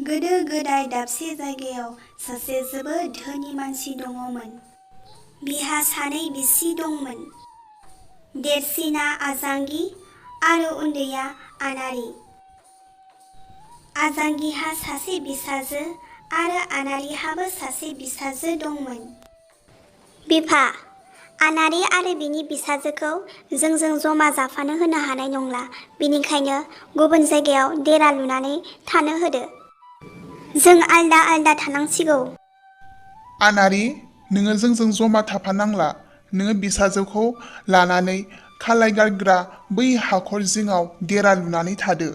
गोदो गोदाय दाबसे जायगायाव सासे जोबोद धोनि मानसि दङमोन। बिहा सानै बिसि दंमोन। देरसिना आजांगि आरो उन्दैया आनारि। आजांगिहा सासे बिसाजो आरो आनारिहाबो सासे बिसाजो दंमोन। बिफा, आनारि आरो बिनि बिसाजोखौ जोंजों जमा जाफानो होनो हानाय नंला। बेनिखायनो गुबुन जायगायाव देरा लुनानै थानो होदो। जों आलदा आलदा थानांसिगौ। आनारि, नोङो जोंजों जमा थाफानांला। नोङो बिसाजोखौ लानानै खालाय गारग्रा बै हाखर जिङाव देरा लुनानै थादो।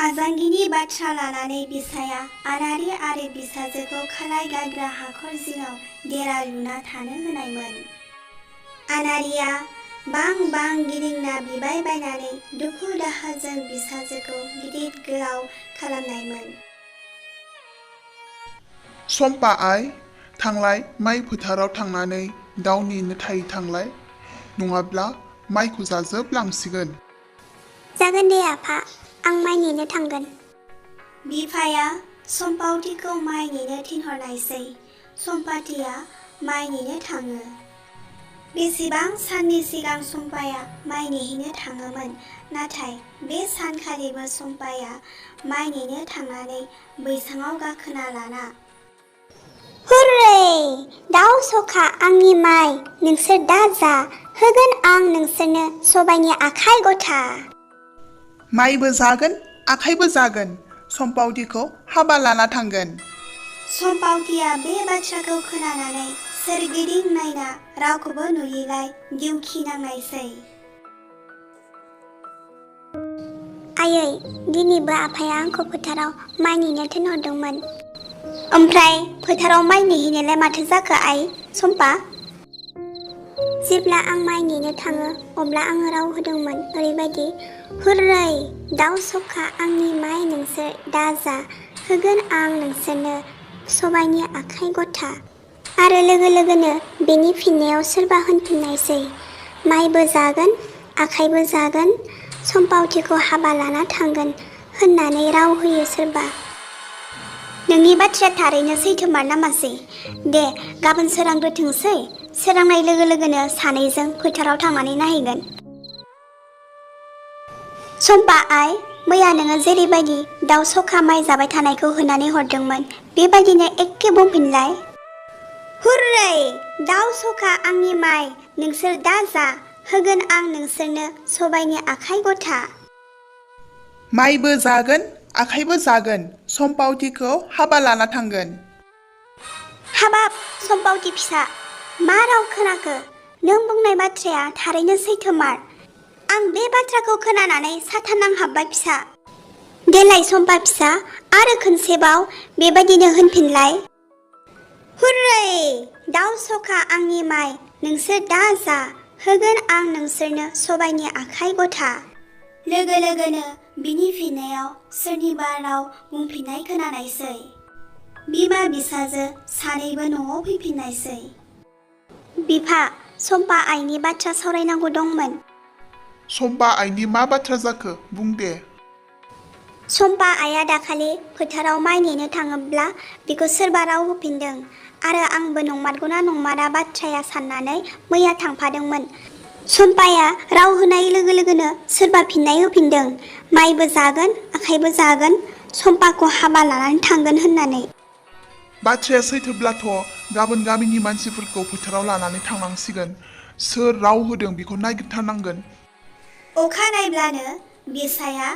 आजांगिनि बाथ्रा लानानै बिसाया आनारि आरो बिसाजोखौ खालाय गारग्रा हाखर जिङाव देरा लुना थानो होनायमोन। आनारिया बां बां गिदिंना बिबाय बायनानै दुखु दाहाजों बिसाजोखौ गिदिर गोलाव खालामनायमोन। सम्पा आइ, थांलाय माइ फोथाराव थांनानै दाउ नेनो थांलाय, नङाब्ला माइखौ जाजोबलांसिगोन। जागोन दे आफा, आं माइ नेनो थांगोन। बिफाया सम्पावतिखौ माइ नेनो थिनहरनायसै। सम्पातिया माइ नेनो थाङो। बेसेबां साननि सिगां सम्पाया माइ नेहैनो थाङोमोन, नाथाय बे सानखालिबो सम्पाया माइ नेनो थांनानै बैसाङाव गाखोना लाना हुर्रे! दाउ सखा आंनि माइ, नोंसोर दा जा, होगोन आं नोंसोरनो सबाइनि आखाइ गथा। माइबो जागोन, आखाइबो जागोन, सम्पावतिखौ हाबा लाना थांगोन। सम्पावतिया बे बाथ्राखौ खोनानानै सोरगिदिं नायना रावखौबो नुयैलाय दिउखि नांनायसै। आयै, दिनैबो आफाया आंखौ फोथाराव माइ नेनो थिनहरदोंमोन। ओमफ्राय फोथाराव माइ नेहैनायलाय माथो जाखो आइ सम्पा? जेब्ला आं माइ नेनो थाङो अब्ला आङो राव होदोंमोन ओरैबायदि, हुर्रै! दाउ सखा आंनि माइ, नोंसोर दा जा, होगोन आं नोंसोरनो सबाइनि आखाइ गथा। आरो लोगो लोगोनो बेनि फिननायाव सोरबा होनफिननायसै, माइबो जागोन, आखाइबो जागोन, सम्पावतिखौ हाबा लाना थांगोन होननानै राव होयो सोरबा। नोंनि बाथ्राया थारैनो सैथोमार नामासै? दे गाबोन सोरांग्रोथोंसै, सोरांनाय लोगो लोगोनो सानैजों फोथाराव थांनानै नायहैगोन। सम्पा आइ, मैया नोङो जेरैबायदि दाउ सखा माइ जाबाय थानायखौ होनानै हरदोंमोन, बेबायदिनो एखे बुंफिनलाय। हुर्रै! दाउ सखा आंनि माइ, नोंसोर दा जा, होगोन आं नोंसोरनो सबाइनि आखाइ गथा। माइबो जागोन, आखाइबो जागोन, सम्पावतिखौ हाबा लाना थांगोन। हाबाब सम्पावति फिसा, मा राव खोनाखो? नों बुंनाय बाथ्राया थारैनो सैथोमार। आं बे बाथ्राखौ खोनानानै साथा नांहाबबाय फिसा। देलाय सम्पा फिसा, आरो खनसेबाव बेबायदिनो होनफिनलाय। हुर्रै! दाउ सखा आंनि माइ, नोंसोर दा जा, होगोन आं नोंसोरनो सबाइनि आखाइ गथा। लोगो लोगोनो बिनि फिननायाव सोरनिबा राव बुंफिननाय खोनानायसै। बिमा बिसाजो सानैबो न'आव फैफिननायसै। बिफा, सम्पा आइनि बाथ्रा सावरायनांगौ दंमोन। सम्पा आइनि मा बाथ्रा जाखो बुं दे। सम्पा आइया दाखालि फोथाराव माइ नेनो थाङोब्ला बेखौ सोरबा राव होफिनदों आरो आंबो नंमारगौना नंमारा बाथ्राया साननानै मैया थांफादोंमोन। सम्पाया राव होनाय लोगो लोगोनो सोरबा फिननाय होफिनदों, माइबो जागोन, आखाइबो जागोन, सम्पाखौ हाबा लानानै थांगोन होननानै। बाथ्राया सैथोब्लाथ' गाबोन गामिनि मानसिफोरखौ फोथाराव लानानै थांनांसिगोन। सोर राव होदों बेखौ नागिरथारनांगोन। अखानायब्लानो बिसाया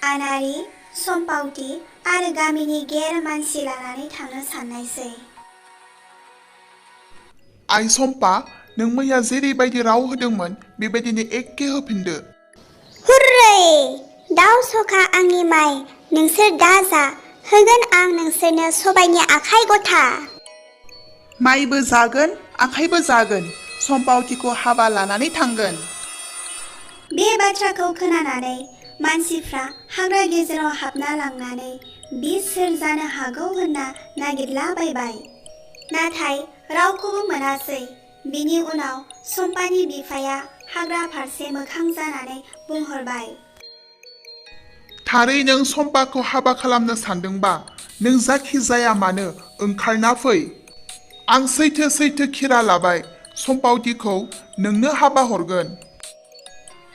आनारि, सम्पावति आरो गामिनि गेर मानसि लानानै थांनो साननायसै। आइ सम्पा, नों मैया जेरैबायदि राव होदोंमोन बेबायदिनो एखे होफिनदो। हुर्रै! दाउ सखा आंनि माइ, नोंसोर दा जा, होगोन आं नोंसोरनो सबाइनि आखाइ गथा। माइबो जागोन, आखाइबो जागोन, सम्पावतिखौ हाबा लानानै थांगोन। बे बाथ्राखौ खोनानानै मानसिफ्रा हाग्रा गेजेराव हाबना लांनानै बि सोर जानो हागौ होनना नागिरलाबायबाय। नाथाय रावखौबो मोनासै। बिनि उनाव सम्पानि बिफाया हाग्रा फारसे मोखां जानानै बुंहरबाय। थारै नों सम्पाखौ हाबा खालामनो सानदोंबा नों जाखि जाया मानो ओंखारना फै। आं सैथो खिरा लाबाय सम्पावतिखौ नोंनो हाबा हरगोन।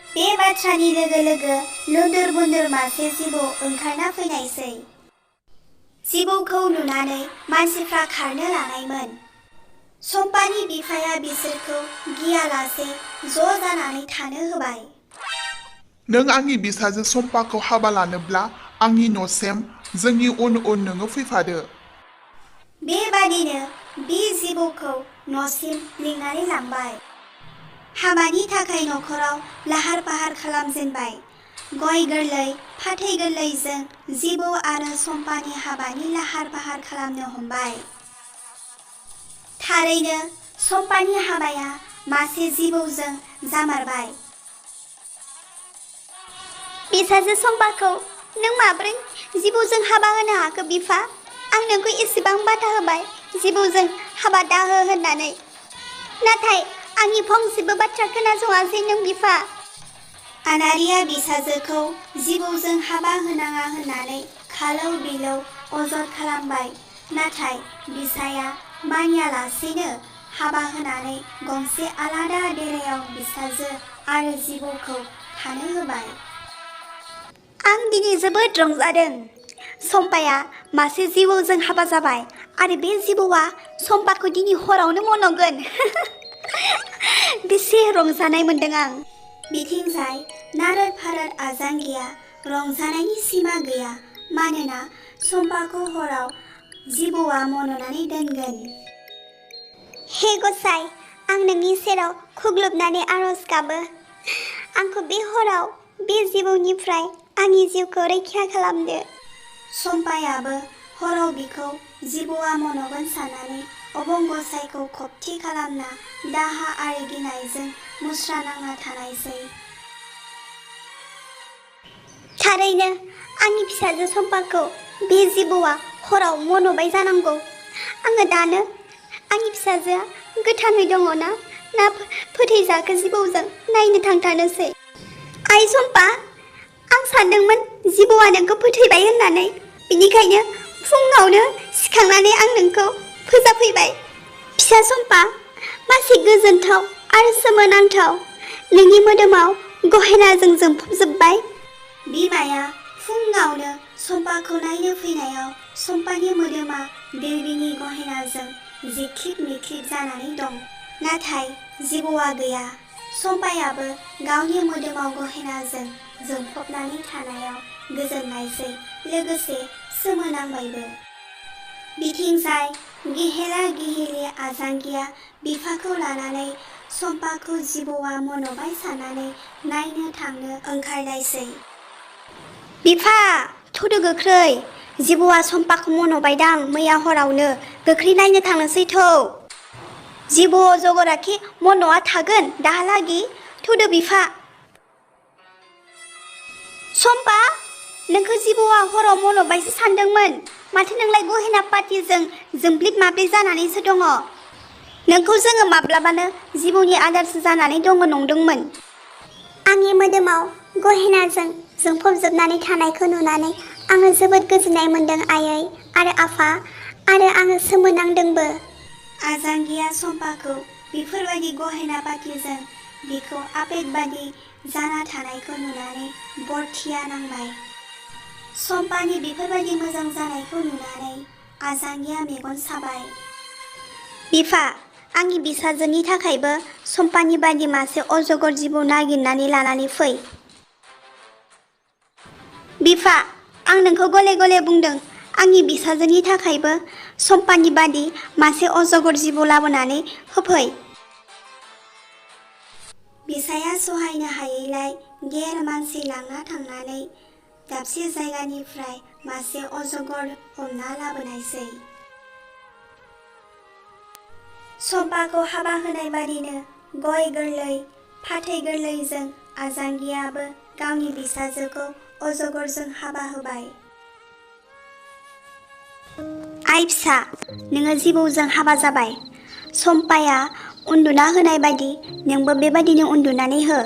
बे बाथ्रानि लोगो लोगो लुन्दुर बुन्दुर मासे जिबौ ओंखारना फैनायसै। जिबौखौ नुनानै मानसिफ्रा खारनो लानायमोन। सम्पानि बिफाया बिसोरखौ गियालासे ज' जानानै थानो होबाय। नों आंनि बिसाजो सम्पाखौ हाबा लानोब्ला आंनि न'सिम जोंनि उन नोङो फैफादो। बेबादिनो बे जिबौखौ न'सिम लिंनानै लांबाय। हाबानि थाखाय न'खराव लाहार फाहार खालामजेनबाय। गय गोरलै फाथै गोरलैजों जिबौ आरो सम्पानि हाबानि लाहार फाहार खालामनो हमबाय। थारैनो सम्पानि हाबाया मासे जिबौजों जामारबाय। बिसाजो सम्पाखौ नों माब्रै जिबौजों हाबा होनो हाखो बिफा? आं नोंखौ एसेबां बाथा होबाय जिबौजों हाबा दाहो होननानै, नाथाय आंनि फंसेबो बाथ्रा खोनासङासै नों बिफा। आनारिया बिसाजोखौ जिबौजों हाबा होनाङा होननानै खालौ बिलौ अजद खालामबाय, नाथाय बिसाया मानियालासेनो हाबा होनानै गंसे आलादा डेरायाव बिसाजो आरो जिबौखौ थानो होबाय। आं दिनै जोबोद रंजादों। सम्पाया मासे जिबौजों हाबा जाबाय आरो बे जिबौआ सम्पाखौ दिनै हरावनो मन'गोन। बेसे रंजानाय मोनदों आं। बिथिंजाय नारद फारद आजांगिया रंजानायनि सिमा गैया, मानोना सम्पाखौ हराव जिबौआ मन'नानै दोनगोन। हे गसाइ, आं नोंनि सेराव खुग्लुबनानै आरज गाबो, आंखौ बे हराव बे जिबौनिफ्राय आंनि जिउखौ रैखा खालामदो। सम्पायाबो हराव बिखौ जिबौआ मन'गोन साननानै अबं गसाइखौ खबथि खालामना दाहा आरो गिनायजों मुस्रा नांना थानायसै। थारैनो आंनि फिसाजो सम्पाखौ बे जिबौआ हराव मन'बाय जानांगौ। आङो दानो आंनि फिसाजोआ गोथाङै दङना ना फोथैजाखो जिबौजों नायनो थांथारनोसै। आइ सम्पा, आं सानदोंमोन जिबौआ नोंखौ फोथैबाय होननानै, बिनिखायनो फुङावनो सिखांनानै आं नोंखौ फोजाफैबाय। फिसा सम्पा, मासे गोजोनथाव आरो सोमोनांथाव नोंनि मोदोमाव गहेनाजों जोंफबजोब्बाय। बिमाया फुङावनो सम्पाखौ नायनो फैनायाव सम्पानि मोदोमा देबिनि गहेनाजों जिख्लिब मिख्लिब जानानै दं, नाथाय जिबौआ गैया। सम्पायाबो गावनि मोदोमाव गहेनाजों जोंफबनानै थानायाव गोजोननायसै, लोगोसे सोमोनांबायबो। बिथिंजाय गिहेला गिहेलि आजांगिया बिफाखौ लानानै सम्पाखौ जिबौआ मन'बाय साननानै नायनो थांनो ओंखारनायसै। बिफा, थौदो गोख्रै, जिबौआ सम्पाखौ मन'बायदां मैया हरावनो, गोख्रै नायनो थांनोसै थौ। जिबौ अजगराखि मन'आ थागोन दाहालागि, थौदो बिफा। सम्पा, नोंखौ जिबौआ हराव मन'बायसो सानदोंमोन, माथो नोंलाय गहेना पातिजों जोंब्लिब माब्लिब जानानैसो दङ। नोंखौ जोङो माब्लाबानो जिबौनि आदारसो जानानै दङ नंदोंमोन। आंनि मोदोमाव गहेनाजों जोंफबजोबनानै थानायखौ नुनानै आङो जोबोद गोजोननाय मोन्दों आयै आरो आफा, आरो आङो सोमोनांदोंबो। आजांगिया सम्पाखौ बेफोरबायदि गहेना पातिजों बिखौ आबेग बादि जाना थानायखौ नुनानै बरथिया नांबाय। सम्पानि बेफोरबायदि मोजां जानायखौ नुनानै आजांगिया मेगन साबाय। बिफा, आंनि बिसाजोनि थाखायबो सम्पानि बादि मासे अजगर जिबौ नागिरनानै लानानै फै। बिफा, आं नोंखौ गले गले बुंदों, आंनि बिसाजोनि थाखायबो सम्पानि बादि मासे अजगर जिबौ लाबोनानै होफै। बिसाया सहायनो हायैलाय गेर मानसि लांना थांनानै दाबसे जायगानिफ्राय मासे अजगर हमना लाबोनायसै। सम्पाखौ हाबा होनाय बादिनो गय गोरलै फाथै गोरलैजों आजांगियाबो गावनि बिसाजोखौ अजगरजों हाबा होबाय। आइ फिसा, नोङो जिबौजों हाबा जाबाय। सम्पाया उन्दुना होनाय बायदि नोंबो बेबादिनो उन्दुनानै हो।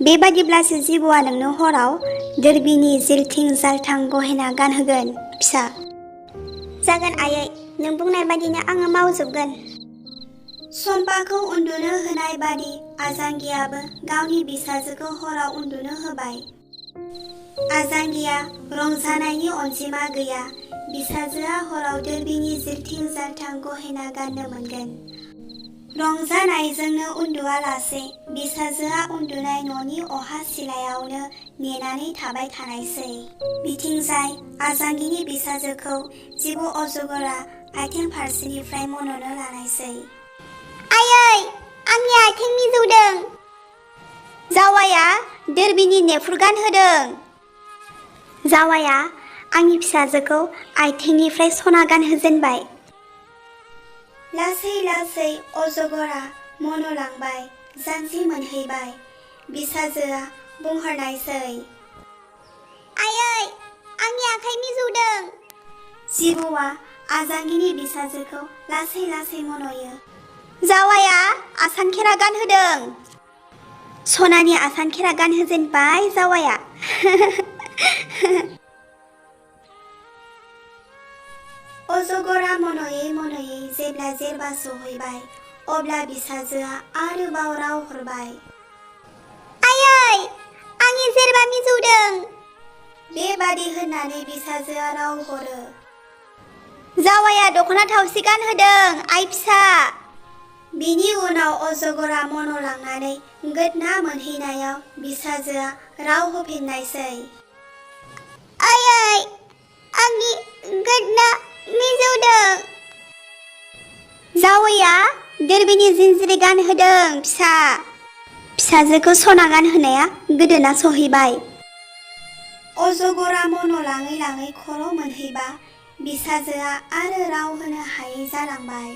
बेबादिब्लासो जिबौआ नोंनो हराव दोरबिनि जिलथिं जालथां गहेना गानहोगोन फिसा। जागोन आयै, नों बुंनाय बादिनो आङो मावजोबगोन। सम्पाखौ उन्दुनो होनाय बादि आजांगियाबो गावनि बिसाजोखौ हराव उन्दुनो होबाय। आजांगिया रंजानायनि अनजिमा गैया। बिसाजोआ हराव दोरबिनि जिलथिं जालथां गहेना गाननो मोनगोन। रंजानायजोंनो उन्दुआलासे बिसाजोआ उन्दुनाय न'नि अहा सिलायावनो नेनानै थाबाय थानायसै। बिथिंजाय आजांगिनि बिसाजोखौ जिबौ अजगरा आथिं फारसेनिफ्राय मन'नो लानायसै। आयै, आंनि आथिं मिजौदों। जावाया दोरबिनि नेफुर गानहोदों। जावाया आंनि फिसाजोखौ आथिंनिफ्राय सना गानहोजेनबाय। लासै लासै अजगरा मन'लांबाय, जानजि मोनहैबाय। बिसाजोआ बुंहरनायसै, आयै, आंनि आखाइ मिजौदों। जिबौआ आजांगिनि बिसाजोखौ लासै लासै मन'यो। जावाया आसान खेरा गानहोदों। सनानि आसान खेरा गानहोजेनबाय जावाया। अजगरा मन'यै मन'यै जेब्ला जेरबा सहैबाय, अब्ला बिसाजोआ आरोबाव राव हरबाय, आयै, आंनि जेरबा मिजौदों। बेबादि होननानै बिसाजोआ राव हरो। जावाया दख'ना थावसि गानहोदों आइ फिसा। बिनि उनाव अजगरा मन'लांनानै गोदना मोनहैनायाव बिसाजोआ राव होफिननायसै, आयै, आंनि गोदना मिजौदों। जावैया दोरबिनि जिनजिरि गानहोदों फिसा। फिसाजोखौ सना गानहोनाया गोदोना सहैबाय। अजगरा मन'लाङै लाङै खर' मोनहैबा बिसाजोआ आरो राव होनो हायै जालांबाय।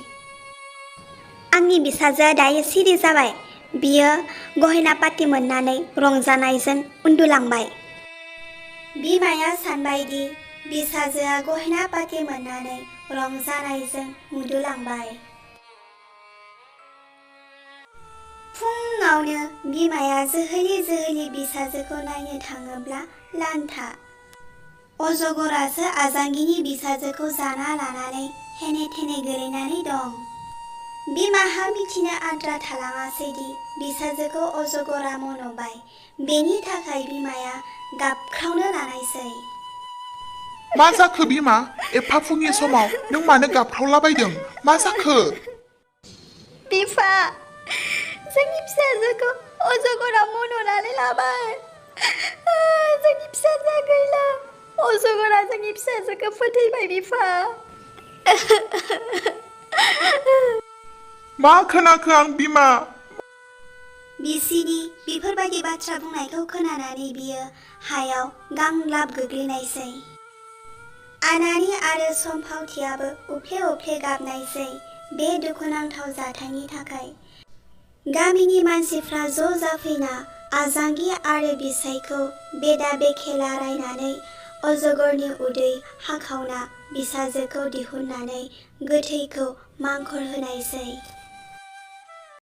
आंनि बिसाजोआ दायो सिरि जाबाय। बियो गहेना पाति मोननानै रंजानायजों उन्दुलांबाय। बिमाया सानबायदि बिसाजोआ गहेना पाति मोननानै रंजानायजों उन्दुलांबाय। फुङावनो बिमाया जोहैली जोहैली बिसाजोखौ नायनो थाङोब्ला लान्था। अजगरासो आजांगिनि बिसाजोखौ जाना लानानै हेने थेने गोलैनानै दं। बिमाहा मिथिनो आद्रा थालाङासैदि बिसाजोखौ अजगरा मन'बाय। बेनि थाखाय बिमाया गाबख्रावनो लानायसै। मा जाखो बिमा? एफा फुंनि समाव नों मानो गाबख्रावलाबायदों? मा जाखो? बिफा, जोंनि फिसाजोखौ अजगरा मन'नानै लाबाय। जोंनि फिसाजोआ गैला। अजगरा जोंनि फिसाजोखौ फोथैबाय बिफा। मा खोनाखो आं बिमा? बिसिनि बेफोरबायदि बाथ्रा बुंनायखौ खोनानानै बियो हायाव गांलाब गोग्लैनायसै। आनारि आरो सम्फावथियाबो उफ्ले उफ्ले गाबनायसै बे दुखुनांथाव जाथायनि थाखाय। गामिनि मानसिफ्रा ज' जाफैना आजांगि आरो बिसायखौ बेदा बेखेला रायनानै अजगरनि उदै हाखावना बिसाजोखौ दिहुननानै गोथैखौ मांखर होनायसै।